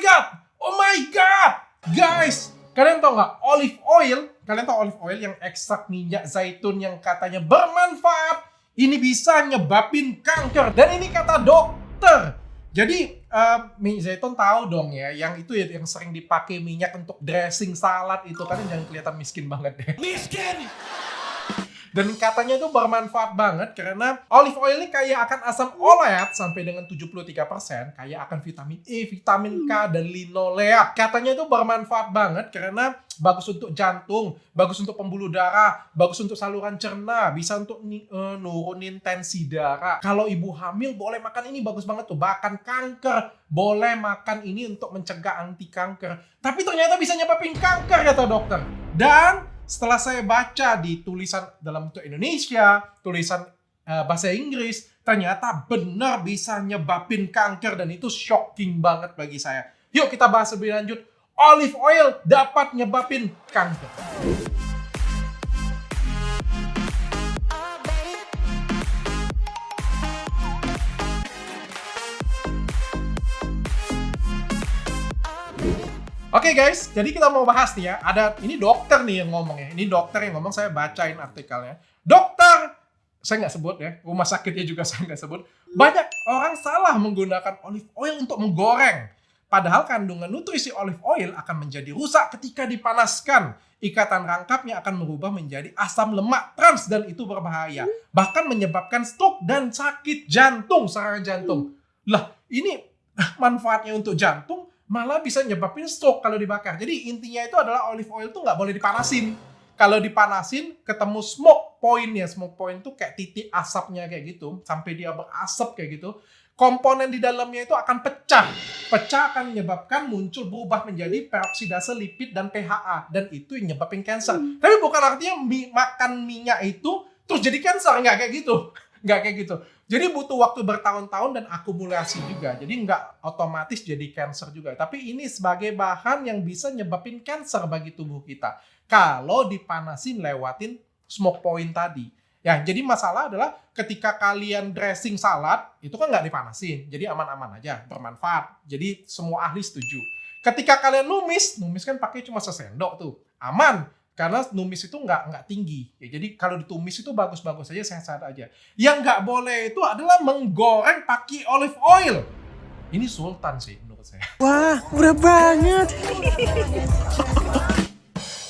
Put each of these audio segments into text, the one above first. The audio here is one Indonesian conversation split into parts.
God! Oh my God! Guys, kalian tahu nggak olive oil? Kalian tahu olive oil yang ekstrak minyak zaitun yang katanya bermanfaat? Ini bisa nyebabin kanker. Dan ini kata dokter. Jadi minyak zaitun tahu dong ya, yang itu ya yang sering dipakai minyak untuk dressing salad itu. Kalian jangan kelihatan miskin banget deh. Miskin! Dan katanya itu bermanfaat banget karena olive oil ini kaya akan asam olet sampai dengan 73%, kaya akan vitamin E, vitamin K, dan linoleat. Katanya itu bermanfaat banget karena bagus untuk jantung, bagus untuk pembuluh darah, bagus untuk saluran cerna, bisa untuk nurunin tensi darah. Kalau ibu hamil boleh makan ini, bagus banget tuh. Bahkan kanker boleh makan ini untuk mencegah anti kanker. Tapi ternyata bisa nyebabin kanker kata dokter. Dan setelah saya baca di tulisan dalam bentuk Indonesia, tulisan bahasa Inggris, ternyata benar bisa nyebabin kanker dan itu shocking banget bagi saya. Yuk kita bahas lebih lanjut. Olive oil dapat nyebabin kanker. Oke guys, jadi kita mau bahas nih ya. Ini dokter nih yang ngomong ya. Ini dokter yang ngomong, saya bacain artikelnya. Dokter, saya nggak sebut ya. Rumah sakitnya juga saya nggak sebut. Banyak orang salah menggunakan olive oil untuk menggoreng. Padahal kandungan nutrisi olive oil akan menjadi rusak ketika dipanaskan. Ikatan rangkapnya akan berubah menjadi asam lemak trans dan itu berbahaya. Bahkan menyebabkan stroke dan sakit jantung, serangan jantung. Lah, ini manfaatnya untuk jantung, malah bisa nyebabin stroke kalau dibakar. Jadi intinya itu adalah olive oil tuh nggak boleh dipanasin. Kalau dipanasin, ketemu smoke point-nya. Smoke point tuh kayak titik asapnya kayak gitu. Sampai dia berasap kayak gitu. Komponen di dalamnya itu akan pecah. Pecah akan menyebabkan muncul berubah menjadi peroksidase lipid dan PHA. Dan itu yang nyebabin cancer. Tapi bukan artinya makan minyak itu terus jadi cancer. Nggak kayak gitu. Nggak kayak gitu. Jadi butuh waktu bertahun-tahun dan akumulasi juga. Jadi nggak otomatis jadi cancer juga. Tapi ini sebagai bahan yang bisa nyebabin cancer bagi tubuh kita. Kalau dipanasin lewatin smoke point tadi. Ya, jadi masalah adalah ketika kalian dressing salad, itu kan nggak dipanasin. Jadi aman-aman aja, bermanfaat. Jadi semua ahli setuju. Ketika kalian numis kan pakai cuma sesendok tuh. Aman. Karena numis itu nggak tinggi. Ya, jadi kalau ditumis itu bagus-bagus aja, sehat-sehat aja. Yang nggak boleh itu adalah menggoreng pakai olive oil. Ini sultan sih menurut saya. Wah, murah banget.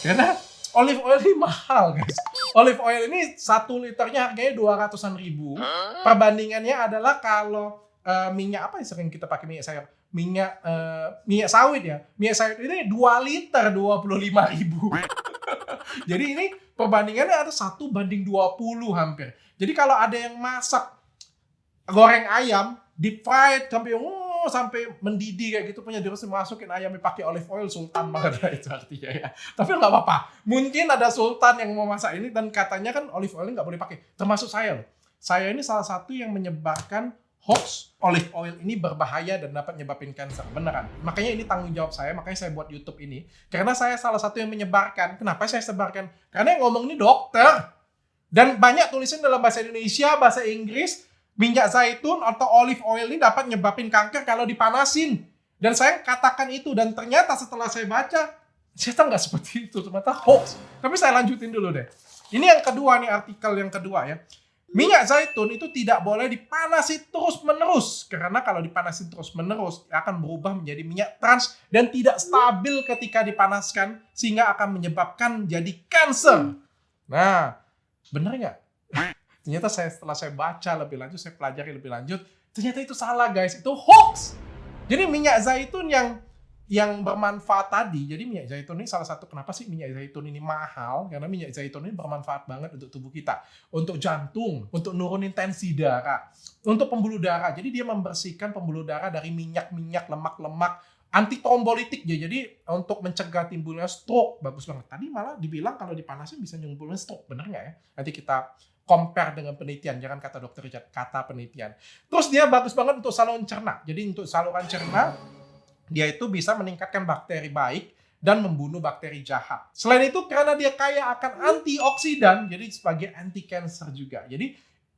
Karena olive oil ini mahal guys. Olive oil ini 1 liternya harganya 200-an ribu. Perbandingannya adalah kalau minyak apa yang sering kita pakai minyak sayur? Minyak sawit ya. Minyak sawit ini 2 liter 25 ribu. Jadi ini perbandingannya ada 1:20 hampir. Jadi kalau ada yang masak goreng ayam, deep fried sampai mendidih kayak gitu punya dirus masukin ayamnya pakai olive oil, sultan banget itu artinya ya. Tapi nggak apa-apa. Mungkin ada sultan yang mau masak ini dan katanya kan olive oil nggak boleh pakai. Termasuk saya loh. Saya ini salah satu yang menyebarkan hoax olive oil ini berbahaya dan dapat nyebabin cancer. Beneran. Makanya ini tanggung jawab saya, makanya saya buat YouTube ini. Karena saya salah satu yang menyebarkan. Kenapa saya sebarkan? Karena yang ngomong ini dokter. Dan banyak tulisan dalam bahasa Indonesia, bahasa Inggris, minyak zaitun atau olive oil ini dapat nyebabin kanker kalau dipanasin. Dan saya katakan itu. Dan ternyata setelah saya baca, ternyata nggak seperti itu. Ternyata hoax. Tapi saya lanjutin dulu deh. Ini yang kedua nih, artikel yang kedua ya. Minyak zaitun itu tidak boleh dipanasi terus-menerus. Karena kalau dipanasi terus-menerus akan berubah menjadi minyak trans dan tidak stabil ketika dipanaskan sehingga akan menyebabkan jadi kanker. Nah, benar nggak? Ternyata setelah saya baca lebih lanjut, saya pelajari lebih lanjut, ternyata itu salah guys, itu hoax. Jadi minyak zaitun yang bermanfaat tadi, jadi minyak zaitun ini salah satu kenapa sih minyak zaitun ini mahal, karena minyak zaitun ini bermanfaat banget untuk tubuh kita, untuk jantung, untuk nurunin tensi darah, untuk pembuluh darah. Jadi dia membersihkan pembuluh darah dari minyak-minyak, lemak-lemak, antitrombolitik ya. Jadi untuk mencegah timbulnya stroke, bagus banget. Tadi malah dibilang kalau dipanasin bisa nyumbulin stroke, benar nggak ya? Nanti kita compare dengan penelitian, jangan kata dokter Richard, kata penelitian. Terus dia bagus banget untuk saluran cerna. Jadi untuk saluran cerna, dia itu bisa meningkatkan bakteri baik dan membunuh bakteri jahat. Selain itu karena dia kaya akan antioksidan, jadi sebagai anti cancer juga. Jadi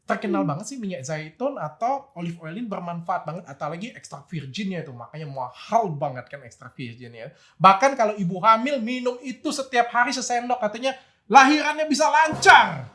terkenal banget sih minyak zaitun atau olive oil ini bermanfaat banget, apalagi extra virginnya itu, makanya mahal banget kan extra virginnya. Bahkan kalau ibu hamil minum itu setiap hari sesendok, katanya lahirannya bisa lancar.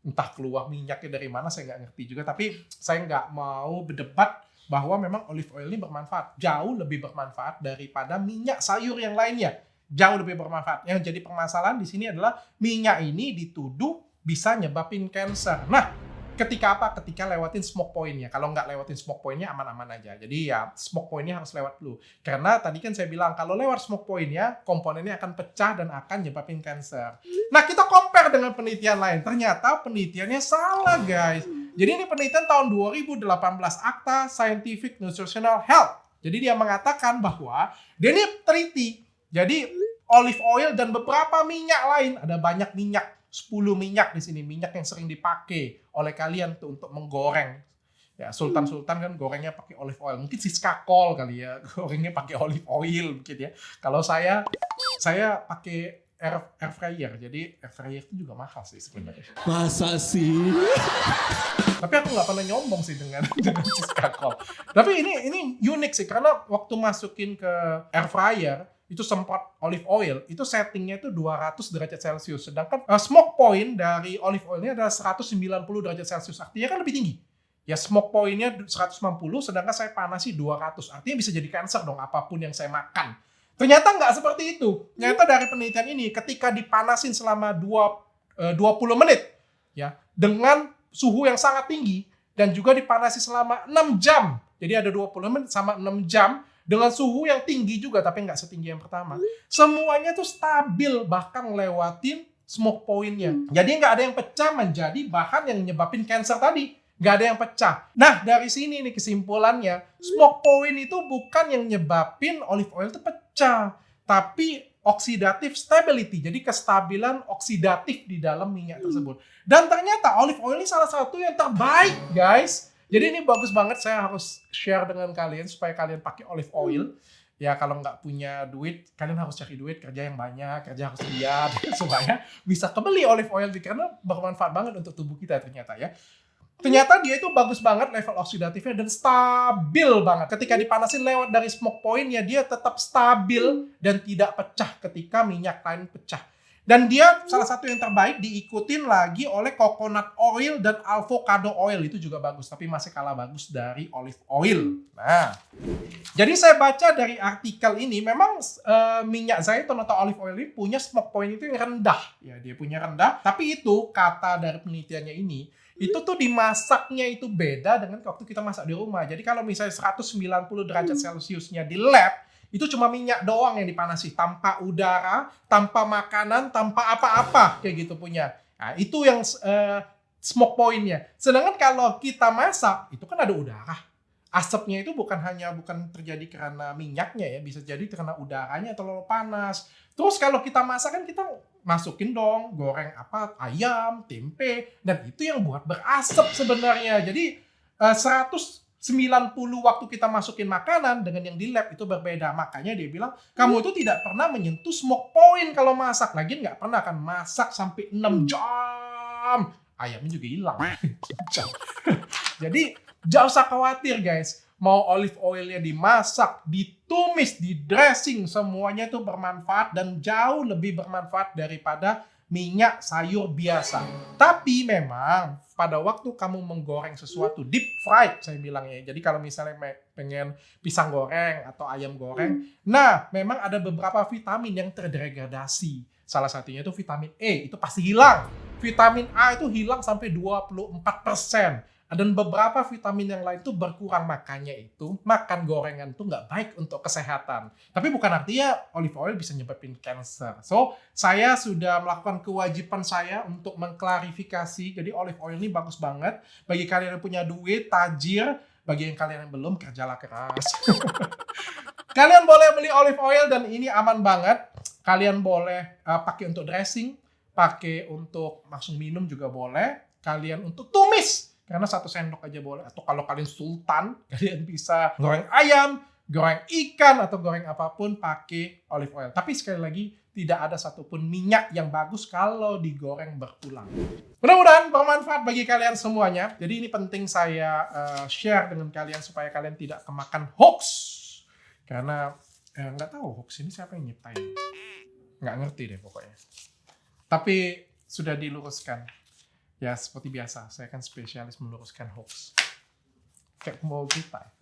Entah keluar minyaknya dari mana saya nggak ngerti juga, tapi saya nggak mau berdebat bahwa memang olive oil ini bermanfaat, jauh lebih bermanfaat daripada minyak sayur yang lainnya, jauh lebih bermanfaat. Yang jadi permasalahan di sini adalah minyak ini dituduh bisa nyebabin cancer. Nah, ketika apa? Ketika lewatin smoke point-nya. Kalau nggak lewatin smoke point-nya aman-aman aja. Jadi ya smoke point-nya harus lewat dulu. Karena tadi kan saya bilang kalau lewat smoke point-nya komponennya akan pecah dan akan nyebabin cancer. Nah, kita compare dengan penelitian lain. Ternyata penelitiannya salah, guys. Jadi ini penelitian tahun 2018, Acta Scientific Nutritional Health. Jadi dia mengatakan bahwa dia ini teliti. Jadi olive oil dan beberapa minyak lain, ada banyak minyak, 10 minyak di sini, minyak yang sering dipakai oleh kalian tuh untuk menggoreng. Ya, sultan-sultan kan gorengnya pakai olive oil. Mungkin Siska Kol kali ya, gorengnya pakai olive oil mungkin ya. Kalau saya pakai air fryer. Jadi air fryer itu juga mahal sih sebenarnya. Masa sih? Tapi aku nggak pernah nyombong sih dengan Siska Kol. Tapi ini unik sih, karena waktu masukin ke air fryer itu semprot olive oil, itu settingnya itu 200 derajat Celcius. Sedangkan smoke point dari olive oil ini adalah 190 derajat Celcius. Artinya kan lebih tinggi. Ya smoke point-nya 190, sedangkan saya panasi 200. Artinya bisa jadi cancer dong apapun yang saya makan. Ternyata nggak seperti itu. Ternyata dari penelitian ini, ketika dipanasin selama 20 menit, ya dengan suhu yang sangat tinggi, dan juga dipanasi selama 6 jam. Jadi ada 20 menit sama 6 jam, dengan suhu yang tinggi juga, tapi nggak setinggi yang pertama. Semuanya tuh stabil, bahkan lewatin smoke point-nya. Jadi nggak ada yang pecah menjadi bahan yang nyebabin cancer tadi. Nggak ada yang pecah. Nah, dari sini nih kesimpulannya, smoke point itu bukan yang nyebabin olive oil itu pecah, tapi oxidative stability, jadi kestabilan oksidatif di dalam minyak tersebut. Dan ternyata olive oil ini salah satu yang terbaik, guys. Jadi ini bagus banget, saya harus share dengan kalian supaya kalian pakai olive oil. Ya kalau nggak punya duit, kalian harus cari duit, kerja yang banyak, kerja harus lihat supaya bisa kebeli olive oil karena bermanfaat banget untuk tubuh kita ternyata ya. Ternyata dia itu bagus banget level oksidatifnya dan stabil banget. Ketika dipanasin lewat dari smoke point ya dia tetap stabil dan tidak pecah ketika minyak lain pecah. Dan dia salah satu yang terbaik diikutin lagi oleh coconut oil dan avocado oil. Itu juga bagus, tapi masih kalah bagus dari olive oil. Nah, jadi saya baca dari artikel ini, memang minyak zaitun atau olive oil ini punya smoke point itu yang rendah. Ya, dia punya rendah, tapi itu kata dari penelitiannya ini, itu tuh dimasaknya itu beda dengan waktu kita masak di rumah. Jadi kalau misalnya 190 derajat Celciusnya di lab, itu cuma minyak doang yang dipanasi, tanpa udara, tanpa makanan, tanpa apa-apa kayak gitu punya. Nah, itu yang smoke point-nya. Sedangkan kalau kita masak, itu kan ada udara. Asapnya itu bukan terjadi karena minyaknya ya, bisa jadi karena udaranya terlalu panas. Terus kalau kita masak kan kita masukin dong goreng ayam, tempe, dan itu yang buat berasap sebenarnya. Jadi 190 waktu kita masukin makanan dengan yang di lab itu berbeda. Makanya dia bilang, kamu itu tidak pernah menyentuh smoke point kalau masak. Lagian nggak pernah kan masak sampai 6 jam. Ayamnya juga hilang. Jadi, jangan usah khawatir guys. Mau olive oilnya dimasak, ditumis, di dressing, semuanya itu bermanfaat dan jauh lebih bermanfaat daripada minyak sayur biasa. Tapi memang pada waktu kamu menggoreng sesuatu deep fried saya bilangnya. Jadi kalau misalnya pengen pisang goreng atau ayam goreng, nah memang ada beberapa vitamin yang terdegradasi. Salah satunya itu vitamin E, itu pasti hilang. Vitamin A itu hilang sampai 24%. Dan beberapa vitamin yang lain itu berkurang, makanya itu makan gorengan itu nggak baik untuk kesehatan. Tapi bukan artinya olive oil bisa nyebabin cancer. So, saya sudah melakukan kewajiban saya untuk mengklarifikasi. Jadi olive oil ini bagus banget. Bagi kalian yang punya duit, tajir. Bagi yang kalian yang belum, kerjalah keras. Kalian boleh beli olive oil dan ini aman banget. Kalian boleh pakai untuk dressing, pakai untuk langsung minum juga boleh. Kalian untuk tumis. Karena 1 sendok aja boleh. Atau kalau kalian sultan, kalian bisa goreng ayam, goreng ikan, atau goreng apapun pakai olive oil. Tapi sekali lagi, tidak ada satupun minyak yang bagus kalau digoreng berulang. Mudah-mudahan bermanfaat bagi kalian semuanya. Jadi ini penting saya share dengan kalian supaya kalian tidak kemakan hoax. Karena nggak tahu hoax ini siapa yang nyiptain. Nggak ngerti deh pokoknya. Tapi sudah diluruskan. Ya seperti biasa, saya kan spesialis meluruskan hoax. Kayak mau kita.